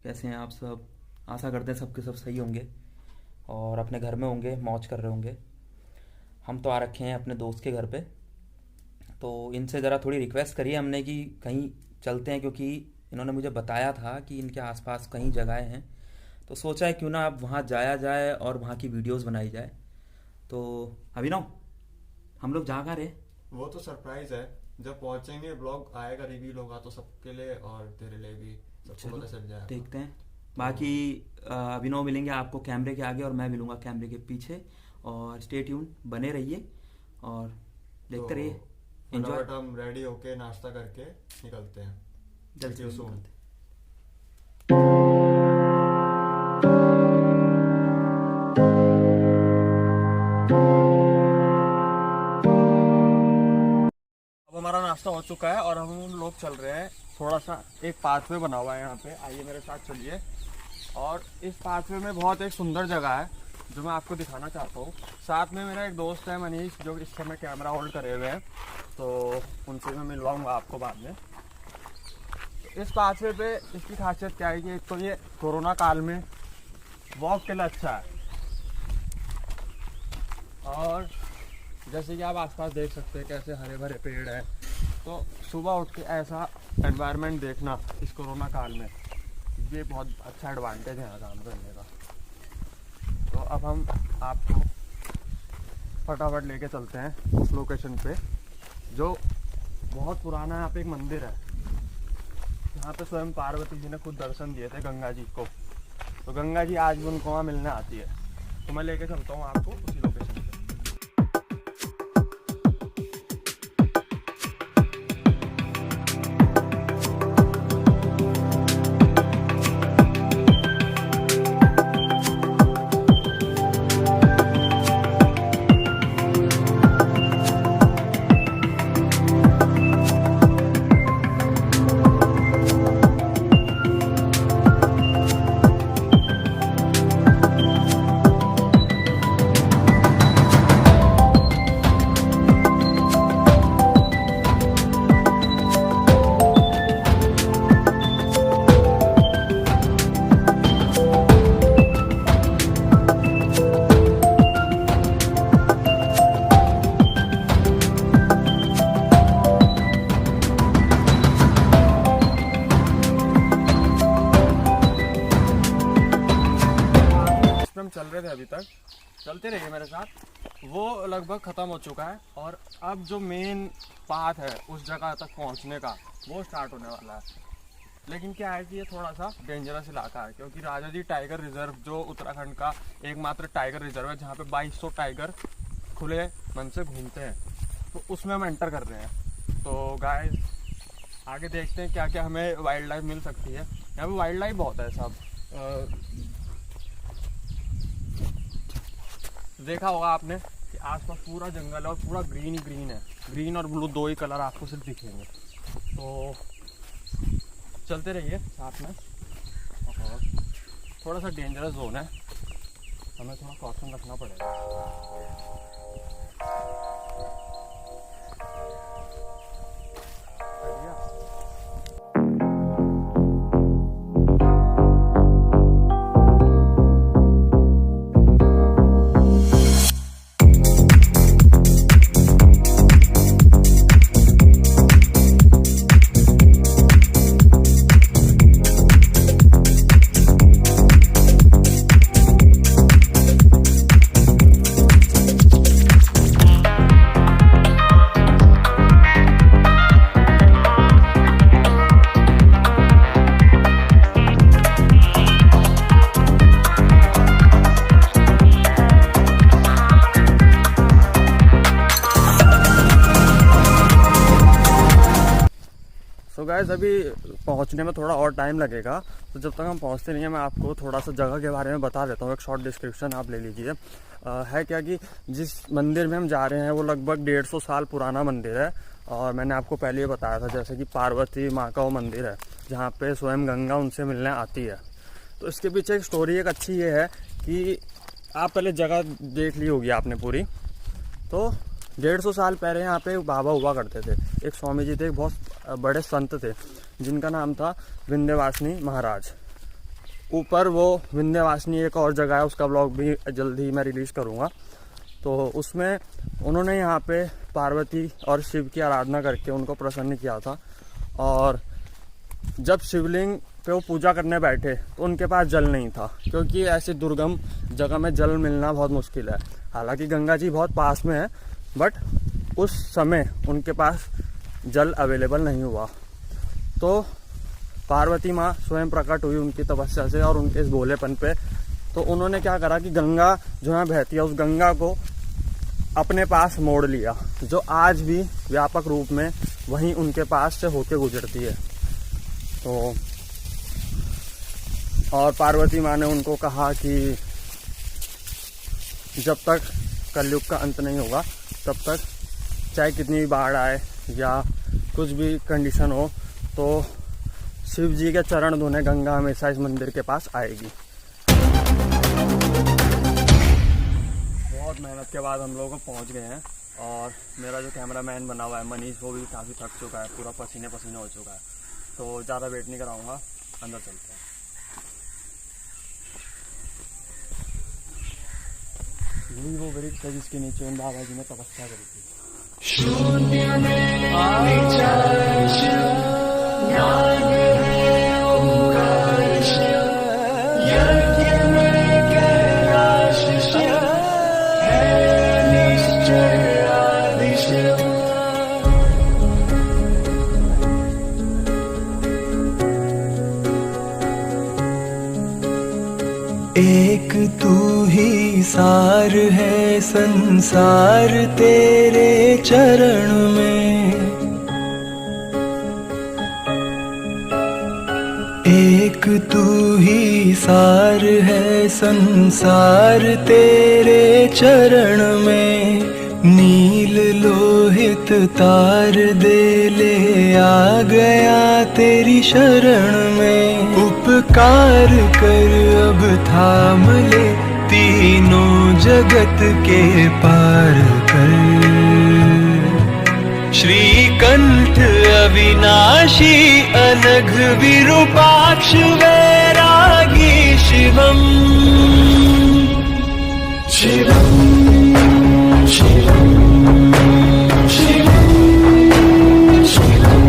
कैसे हैं आप सब। आशा करते हैं सबके सब सही होंगे और अपने घर में होंगे, मौज कर रहे होंगे। हम तो आ रखे हैं अपने दोस्त के घर पे, तो इनसे ज़रा थोड़ी रिक्वेस्ट करी है हमने कि कहीं चलते हैं, क्योंकि इन्होंने मुझे बताया था कि इनके आसपास कहीं जगहें हैं। तो सोचा है क्यों ना अब वहाँ जाया जाए और वहाँ की वीडियोस बनाई जाए। तो अभिनव, हम लोग जा कहाँ रहे? वो तो सरप्राइज है। जब पहुंचेंगे ब्लॉग आएगा, रिवील होगा तो सबके लिए और तेरे लिए भी सबको चलो पता चल जाएगा। देखते हैं। तो बाकी अभिनव मिलेंगे आपको कैमरे के आगे और मैं मिलूंगा कैमरे के पीछे। और स्टे ट्यून, बने रहिए और देखते रहिए। एंजॉय। फटाफट हम रेडी होके नाश्ता करके निकलते हैं। जल्द से See you जल्द soon. निकलते हैं। अब हमारा नाश्ता हो चुका है और हम लोग चल रहे हैं। थोड़ा सा एक पाथवे बना हुआ है यहाँ पे, आइए मेरे साथ चलिए। और इस पाथवे में बहुत एक सुंदर जगह है जो मैं आपको दिखाना चाहता हूँ। साथ में मेरा एक दोस्त है मनीष, जो इस समय कैमरा होल्ड करे हुए हैं, तो उनसे मैं मिलवाऊंगा आपको बाद में। इस पाथवे पे इसकी खासियत क्या है कि एक तो ये कोरोना काल में वॉक के लिए अच्छा है, और जैसे कि आप आसपास देख सकते हैं कैसे हरे भरे पेड़ हैं। तो सुबह उठ के ऐसा एनवायरनमेंट देखना इस कोरोना काल में, ये बहुत अच्छा एडवांटेज है यहाँ काम करने का। तो अब हम आपको फटाफट लेके चलते हैं उस लोकेशन पे, जो बहुत पुराना यहाँ पे एक मंदिर है, यहाँ पे स्वयं पार्वती जी ने खुद दर्शन दिए थे गंगा जी को। तो गंगा जी आज भी उनको वहाँ मिलने आती है। तो मैं लेके चलता हूँ आपको उसी लोकेशन पे। चल रहे थे अभी तक, चलते रहिए मेरे साथ। वो लगभग ख़त्म हो चुका है और अब जो मेन पाथ है उस जगह तक पहुंचने का, वो स्टार्ट होने वाला है। लेकिन क्या है कि ये थोड़ा सा डेंजरस इलाका है, क्योंकि राजा जी टाइगर रिजर्व जो उत्तराखंड का एकमात्र टाइगर रिजर्व है, जहाँ पे 2200 टाइगर खुले मन से घूमते हैं, तो उसमें हम एंटर कर रहे हैं। तो गाइस आगे देखते हैं क्या क्या हमें वाइल्ड लाइफ मिल सकती है। यहाँ पे वाइल्ड लाइफ बहुत है सब। देखा होगा आपने कि आसपास पूरा जंगल है और पूरा ग्रीन ही ग्रीन है। ग्रीन और ब्लू दो ही कलर आपको सिर्फ दिखेंगे। तो चलते रहिए साथ में। और थोड़ा सा डेंजरस जोन है, हमें थोड़ा कॉशन रखना पड़ेगा। तो गाइस अभी पहुंचने में थोड़ा और टाइम लगेगा, तो जब तक हम पहुंचते नहीं हैं मैं आपको थोड़ा सा जगह के बारे में बता देता हूँ। एक शॉर्ट डिस्क्रिप्शन आप ले लीजिए। है क्या कि जिस मंदिर में हम जा रहे हैं वो लगभग 150 साल पुराना मंदिर है, और मैंने आपको पहले ही बताया था जैसे कि पार्वती माँ का वो मंदिर है जहाँ पे स्वयं गंगा उनसे मिलने आती है। तो इसके पीछे एक स्टोरी एक अच्छी ये है कि आप पहले जगह देख ली होगी आपने पूरी। तो 150 साल पहले यहाँ पे बाबा हुआ करते थे, एक स्वामी जी थे, एक बहुत बड़े संत थे जिनका नाम था विंध्यवासिनी महाराज। ऊपर वो विंध्यवासिनी एक और जगह है, उसका ब्लॉग भी जल्दी ही मैं रिलीज़ करूँगा। तो उसमें उन्होंने यहाँ पे पार्वती और शिव की आराधना करके उनको प्रसन्न किया था। और जब शिवलिंग पे वो पूजा करने बैठे तो उनके पास जल नहीं था, क्योंकि ऐसी दुर्गम जगह में जल मिलना बहुत मुश्किल है। हालांकि गंगा जी बहुत पास में है, बट उस समय उनके पास जल अवेलेबल नहीं हुआ। तो पार्वती माँ स्वयं प्रकट हुई उनकी तपस्या से और उनके इस भोलेपन पे। तो उन्होंने क्या करा कि गंगा जो है बहती है, उस गंगा को अपने पास मोड़ लिया, जो आज भी व्यापक रूप में वहीं उनके पास से होके गुजरती है। तो और पार्वती माँ ने उनको कहा कि जब तक कलयुग का अंत नहीं होगा तब तक चाहे कितनी भी बाढ़ आए या कुछ भी कंडीशन हो, तो शिव जी के चरण धोने गंगा हमेशा इस मंदिर के पास आएगी। बहुत मेहनत के बाद हम लोग पहुंच गए हैं और मेरा जो कैमरामैन बना हुआ है मनीष, वो भी काफ़ी थक चुका है, पूरा पसीने पसीने हो चुका है। तो ज़्यादा वेट नहीं कराऊंगा, अंदर चलते हैं। यही वो वृक्ष है जिसके नीचे उन बाबा जी ने तपस्या करी थी। शून्य में एक तू ही सार है संसार तेरे चरण में, एक तू ही सार है संसार तेरे चरण में। नील लोहित तार दे ले आ गया तेरी शरण में। उपकार कर अब थाम ले तीनों जगत के पार कर। श्रीकंठ अविनाशी अनघ विरूपाक्ष वैरागी शिवम शिवम शिवम शिवम शिवम।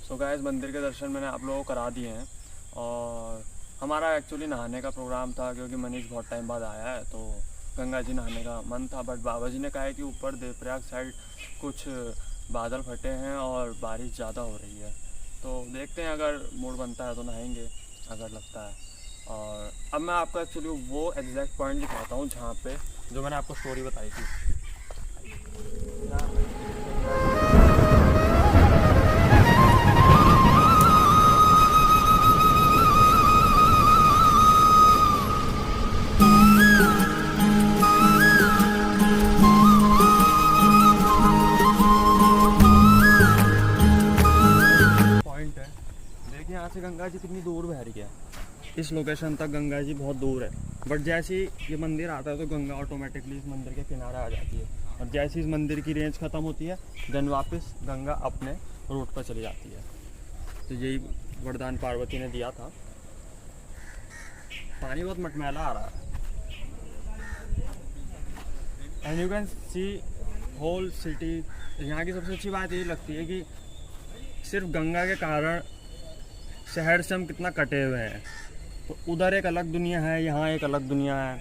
सो गाइस, मंदिर के दर्शन मैंने आप लोगों को करा दिए हैं और हमारा एक्चुअली नहाने का प्रोग्राम था, क्योंकि मनीष बहुत टाइम बाद आया है तो गंगा जी नहाने का मन था। बट बाबा जी ने कहा है कि ऊपर देवप्रयाग साइड कुछ बादल फटे हैं और बारिश ज़्यादा हो रही है, तो देखते हैं अगर मूड बनता है तो नहाएंगे अगर लगता है। और अब मैं आपको एक्चुअली वो एग्जैक्ट पॉइंट दिखाता हूँ जहाँ पे जो मैंने आपको स्टोरी बताई थी। पॉइंट है, देखिए यहाँ से गंगा जी कितनी दूर बह रही है। इस लोकेशन तक गंगा जी बहुत दूर है, बट जैसे ही ये मंदिर आता है तो गंगा ऑटोमेटिकली इस मंदिर के किनारे आ जाती है। और जैसे इस मंदिर की रेंज ख़त्म होती है देन वापस गंगा अपने रूट पर चली जाती है। तो यही वरदान पार्वती ने दिया था। पानी बहुत मटमैला आ रहा है and you can see whole city. यहाँ की सबसे अच्छी बात यही लगती है कि सिर्फ गंगा के कारण शहर से हम कितना कटे हुए हैं। तो उधर एक अलग दुनिया है, यहाँ एक अलग दुनिया है।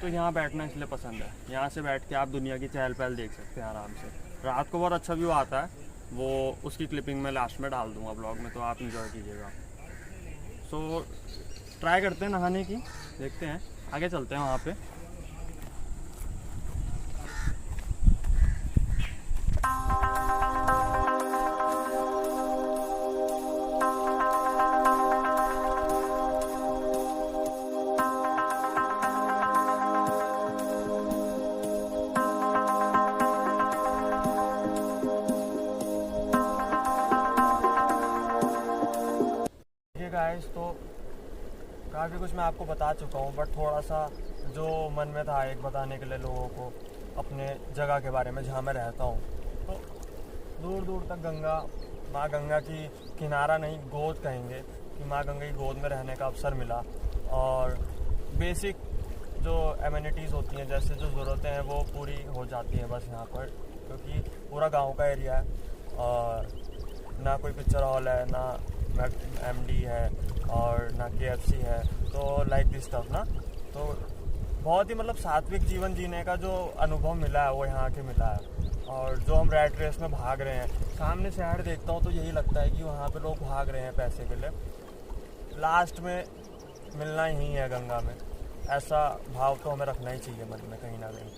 तो यहाँ बैठना इसलिए पसंद है, यहाँ से बैठ के आप दुनिया की चहल पहल देख सकते हैं आराम से। रात को बहुत अच्छा व्यू आता है, वो उसकी क्लिपिंग मैं लास्ट में डाल दूँगा ब्लॉग में, तो आप इंजॉय कीजिएगा। सो ट्राई करते हैं नहाने की, देखते हैं आगे चलते हैं वहाँ पे। गाइस, तो काफ़ी कुछ मैं आपको बता चुका हूँ, बट थोड़ा सा जो मन में था एक बताने के लिए लोगों को अपने जगह के बारे में जहाँ मैं रहता हूँ। तो दूर दूर तक गंगा माँ गंगा की किनारा नहीं, गोद कहेंगे कि माँ गंगा की गोद में रहने का अवसर मिला। और बेसिक जो एमिनिटीज़ होती हैं, जैसे जो ज़रूरतें हैं वो पूरी हो जाती हैं बस यहाँ पर, क्योंकि पूरा गांव का एरिया है और ना कोई पिक्चर हॉल है, ना MD है और ना KFC है। तो लाइक दिस स्टफ ना, तो बहुत ही मतलब सात्विक जीवन जीने का जो अनुभव मिला है वो यहाँ के मिला है। और जो हम रैट रेस में भाग रहे हैं, सामने शहर देखता हूँ तो यही लगता है कि वहाँ पे लोग भाग रहे हैं पैसे के लिए, लास्ट में मिलना ही है गंगा में। ऐसा भाव तो हमें रखना ही चाहिए मन में कहीं ना कहीं।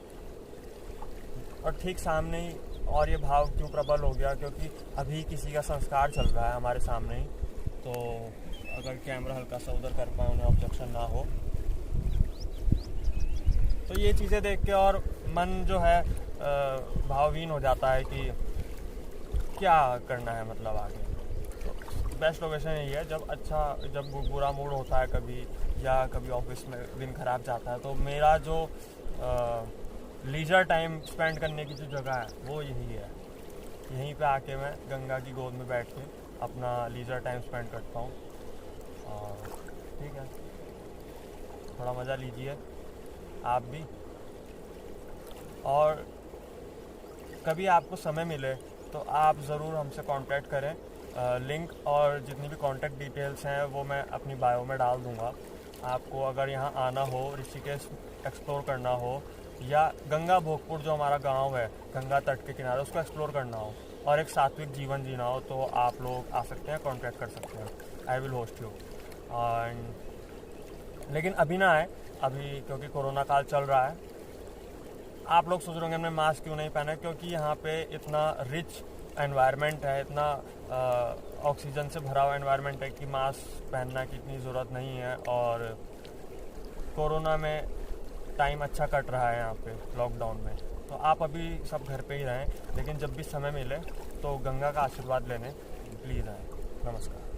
और ठीक सामने ही, और ये भाव क्यों प्रबल हो गया, क्योंकि अभी किसी का संस्कार चल रहा है हमारे सामने ही। तो अगर कैमरा हल्का सा उधर कर पाए, उन्हें ऑब्जेक्शन ना हो, तो ये चीज़ें देख के और मन जो है भावहीन हो जाता है कि क्या करना है मतलब आगे। तो बेस्ट लोकेशन यही है। जब बुरा मूड होता है कभी, या कभी ऑफिस में दिन खराब जाता है, तो मेरा जो लीजर टाइम स्पेंड करने की जो जगह है वो यही है। यहीं पे आके मैं गंगा की गोद में बैठ के अपना लीजर टाइम स्पेंड करता हूँ। और ठीक है, थोड़ा मज़ा लीजिए आप भी। और कभी आपको समय मिले तो आप ज़रूर हमसे कांटेक्ट करें। लिंक और जितनी भी कांटेक्ट डिटेल्स हैं वो मैं अपनी बायो में डाल दूँगा। आपको अगर यहाँ आना हो, ऋषिकेश एक्सप्लोर करना हो, या गंगा भोगपुर जो हमारा गांव है गंगा तट के किनारे, उसको एक्सप्लोर करना हो और एक सात्विक जीवन जीना हो, तो आप लोग आ सकते हैं, कांटेक्ट कर सकते हैं। I will host you. लेकिन अभी ना आए, अभी क्योंकि कोरोना काल चल रहा है। आप लोग सोच रहे होंगे हमने मास्क क्यों नहीं पहना, क्योंकि यहाँ पे इतना रिच एनवायरनमेंट है, इतना ऑक्सीजन से भरा हुआ एनवायरनमेंट है कि मास्क पहनना की इतनी ज़रूरत नहीं है। और कोरोना में टाइम अच्छा कट रहा है यहाँ पे लॉकडाउन में, तो आप अभी सब घर पे ही रहें। लेकिन जब भी समय मिले तो गंगा का आशीर्वाद लेने प्लीज़ आएँ। नमस्कार।